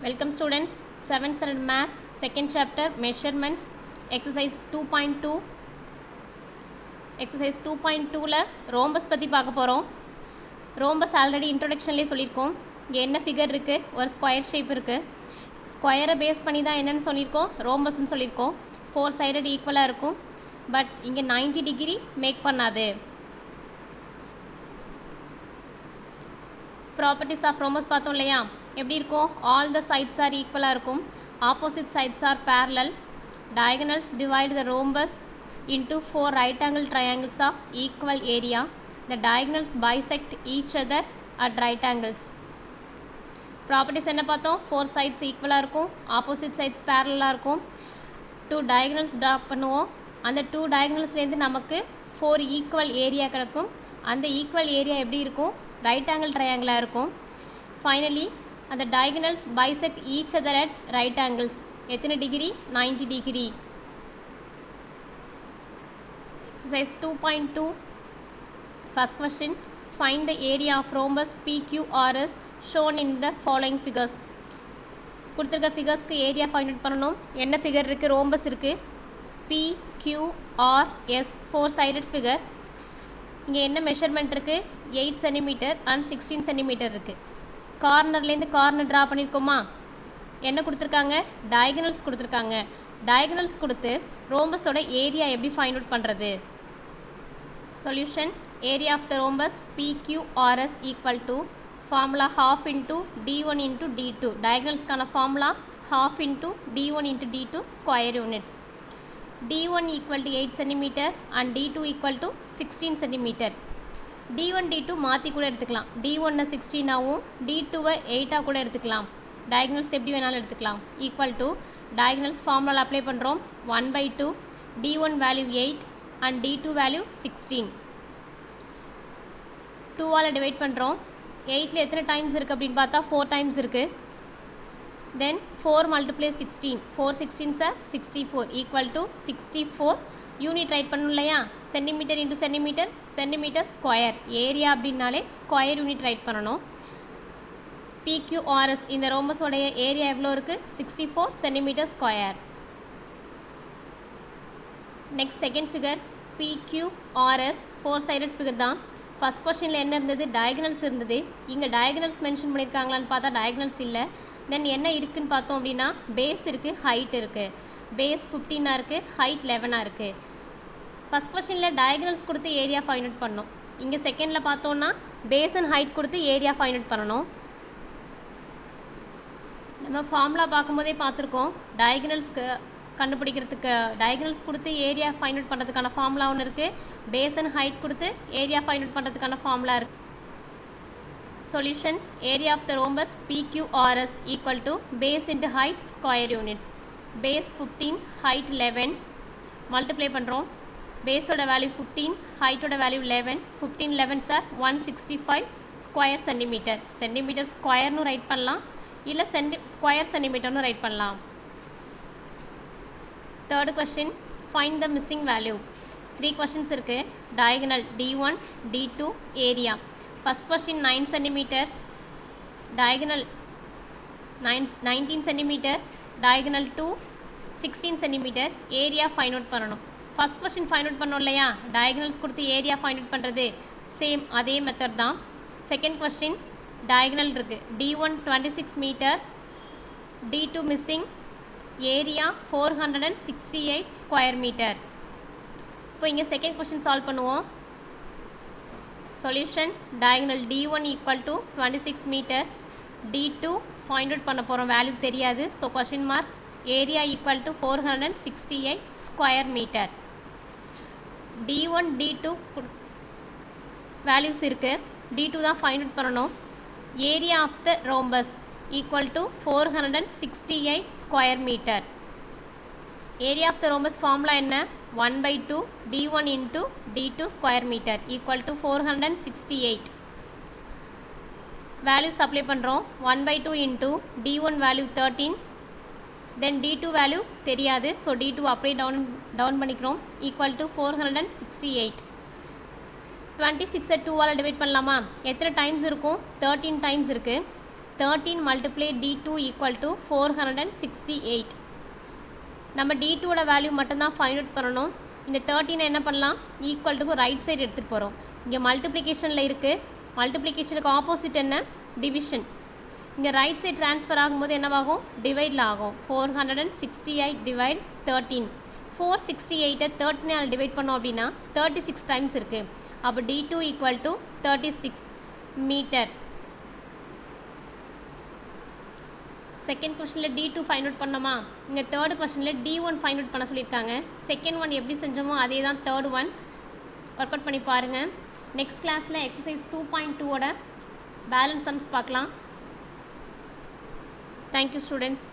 Welcome students, 7th standard math, second chapter measurements, exercise 2.2. exercise 2.2ல rhombus பற்றி பார்க்க போகிறோம். Rhombus already இன்ட்ரோடக்ஷன்லேயே சொல்லியிருக்கோம். இங்கே என்ன ஃபிகர் இருக்குது, ஒரு ஸ்கொயர் ஷேப் இருக்குது. ஸ்கொயரை பேஸ் பண்ணி தான் என்னென்னு சொல்லியிருக்கோம், ரோம்பஸ்ன்னு சொல்லியிருக்கோம். 4 சைடட் ஈக்குவலாக இருக்கும். பட் இங்கே 90 டிகிரி மேக் பண்ணாது. ப்ராப்பர்ட்டிஸ் ஆஃப் ரோம்பஸ் பார்த்தோம் இல்லையா, எப்படி இருக்கும், ஆல் த சைட்ஸ் ஆர் ஈக்குவலாக இருக்கும், opposite sides are parallel, diagonals divide the rhombus into 4 right angle triangles of equal area, the diagonals bisect each other at right angles. Properties என்ன பார்த்தோம், 4 sides ஈக்குவலாக இருக்கும், ஆப்போசிட் சைட்ஸ் parallel இருக்கும், 2 diagonals drop பண்ணுவோம், அந்த 2 diagonalsலேருந்து நமக்கு 4 ஈக்குவல் ஏரியா கிடைக்கும். அந்த ஈக்குவல் ஏரியா எப்படி இருக்கும், ரைட் ஆங்கிள் ட்ரையாங்கிளாக இருக்கும். ஃபைனலி அந்த diagonals bisect each other at right angles. எத்தனை degree, 90 degree. Exercise 2.2. First question, find the area of rhombus PQRS shown in the following figures. கொடுத்துருக்க ஃபிகர்ஸ்க்கு ஏரியா ஃபைண்ட் அவுட் பண்ணணும். என்ன figure இருக்குது, rhombus இருக்குது, PQRS 4 sided figure. இங்கே என்ன measurement இருக்குது, 8 centimetre and 16 centimetre இருக்குது. கார்னர்லேருந்து கார்னர் ட்ரா பண்ணியிருக்கோமா, என்ன கொடுத்துருக்காங்க, டயகனல்ஸ் கொடுத்துருக்காங்க. டயகனல்ஸ் கொடுத்து ரோம்பஸோட ஏரியா எப்படி ஃபைண்ட் அவுட் பண்ணுறது. Solution, area of the rhombus PQRS equal to formula half into D1 into D2. டயகனல்ஸ்க்கான formula half into D1 into D2 square units. D1 equal to 8 cm and D2 equal to 16 cm. D1 D2 மாற்றி கூட எடுத்துக்கலாம். D1 16 ஆகும், D2 8 கூட எடுத்துக்கலாம். Diagonals எப்படி வேணாலும் எடுத்துக்கலாம். Equal to diagonals formula apply பண்ணுறோம். 1/2 D1 value 8 and D2 value 16. 2ஆல் டிவைட் பண்ணுறோம். 8ல் எத்தனை டைம்ஸ் இருக்குது அப்படின்னு பார்த்தா 4 டைம்ஸ் இருக்குது. Then 4 multiply 16, 4 16s are 64 equal to 64. Unit right பண்ணணும் இல்லையா, centimetre into centimetre, centimetre square. Area அப்படின்னாலே ஸ்கொயர் யூனிட் ரைட் பண்ணணும். PQRS இந்த ரோம்பஸோடைய ஏரியா எவ்வளோ இருக்குது, 64 centimetre square. Next second figure PQRS 4 sided figure தான். ஃபஸ்ட் கொஸ்டினில் என்ன இருந்தது, டயகனல்ஸ் இருந்தது. இங்கே டயகனல்ஸ் மென்ஷன் பண்ணியிருக்காங்களான்னு பார்த்தா டயகனல்ஸ் இல்லை. தென் என்ன இருக்குதுன்னு பார்த்தோம் அப்படின்னா, பேஸ் இருக்குது, ஹைட் இருக்குது. பேஸ் 15 இருக்குது, ஹைட் 11 இருக்குது. ஃபஸ்ட் கொஸ்டினில் டயகனல்ஸ் கொடுத்து ஏரியா ஃபைண்ட் அவுட் பண்ணோம். இங்கே செகண்டில் பார்த்தோன்னா பேஸ் அண்ட் ஹைட் கொடுத்து ஏரியா ஃபைண்ட் அவுட் பண்ணணும். நம்ம ஃபார்முலா பார்க்கும்போதே பார்த்துருக்கோம், டயகனல்ஸ்க்கு கண்டுபிடிக்கிறதுக்கு டயகனல்ஸ் கொடுத்து ஏரியா ஃபைண்ட் அவுட் பண்ணுறதுக்கான ஃபார்முலா ஒன்று இருக்குது, பேஸ் அண்ட் ஹைட் கொடுத்து ஏரியா ஃபைண்ட் அவுட் பண்ணுறதுக்கான ஃபார்முலா இருக்குது. Solution, area of the rhombus PQRS equal to base into height square units. Base 15, height 11. Multiply பண்ணுறோம். பேஸோட வேல்யூ 15, ஹைட்டோட value 11. 15 11s are 165 square centimetre. Centimetre ஸ்கொயர்னு write பண்ணலாம், இல்லை square சென்டிமீட்டர்னு ரைட் பண்ணலாம். Third question, find the missing value. 3 questions இருக்குது. Diagonal D1 D2 area. First question 9 cm, diagonal 19 cm, diagonal 2 16 cm, area find out பண்ணணும். First question find out பண்ணோம் இல்லையா, diagonals கொடுத்து area find out பண்ணுறது same அதே method தான். Second question diagonal இருக்குது, D1 26 meter, D2 missing, area 468 square meter. இப்போ இங்கே செகண்ட் question சால்வ் பண்ணுவோம். Solution, diagonal D1 equal to 26 meter, D2 find out பண்ண போகிறோம், வேல்யூ தெரியாது. So question mark, area equal to 468 square meter. D1 D2 values இருக்குது, D2 தான் find out பண்ணணும். area of the rhombus equal to 468 square meter. area of the rhombus formula என்ன, 1/2 D1 into D2 square meter equal to 468. Values apply பண்ணுறோம். 1/2 into D1 value 13, தென் D2 value தெரியாது. So D2 அப்படியே down பண்ணிக்கிறோம். Equal to 468. 26 2ஆல் divide பண்ணலாமா, எத்தனை times இருக்கும், 13 times இருக்குது. 13 multiply d2 equal to 468. நம்ம d2 வேல்யூ மட்டும்தான் ஃபைண்ட் அவுட் பண்ணணும். இந்த 13 என்ன பண்ணலாம், ஈக்குவல் டுக்கு ரைட் சைடு எடுத்துகிட்டு போகிறோம். இங்கே மல்டிப்ளிகேஷனில் இருக்குது, மல்டிப்ளிகேஷனுக்கு ஆப்போசிட் என்ன, டிவிஷன். இங்கே ரைட் சைடு ட்ரான்ஸ்ஃபர் ஆகும்போது என்னவாகும், டிவைடில் ஆகும். 468 டிவைட் 13. 468 13 டிவைட் பண்ணோம் அப்படின்னா 36 டைம்ஸ் இருக்குது. அப்போ d2 equal to 36 metre. Second கொஸ்டினில் d2 ஃபைண்ட் அவுட் பண்ணோமா, இங்கே தேர்ட் கொஸ்டினில் d1 ஃபைண்ட் அவுட் பண்ண சொல்லியிருக்காங்க. செகண்ட் ஒன் எப்படி செஞ்சோமோ அதே தான் தேர்ட் ஒன் ஒர்க் அவுட் பண்ணி பாருங்கள். நெக்ஸ்ட் கிளாஸில் எக்ஸசைஸ் 2.2 பேலன்ஸ் சம்ஸ் பார்க்கலாம். Thank you students.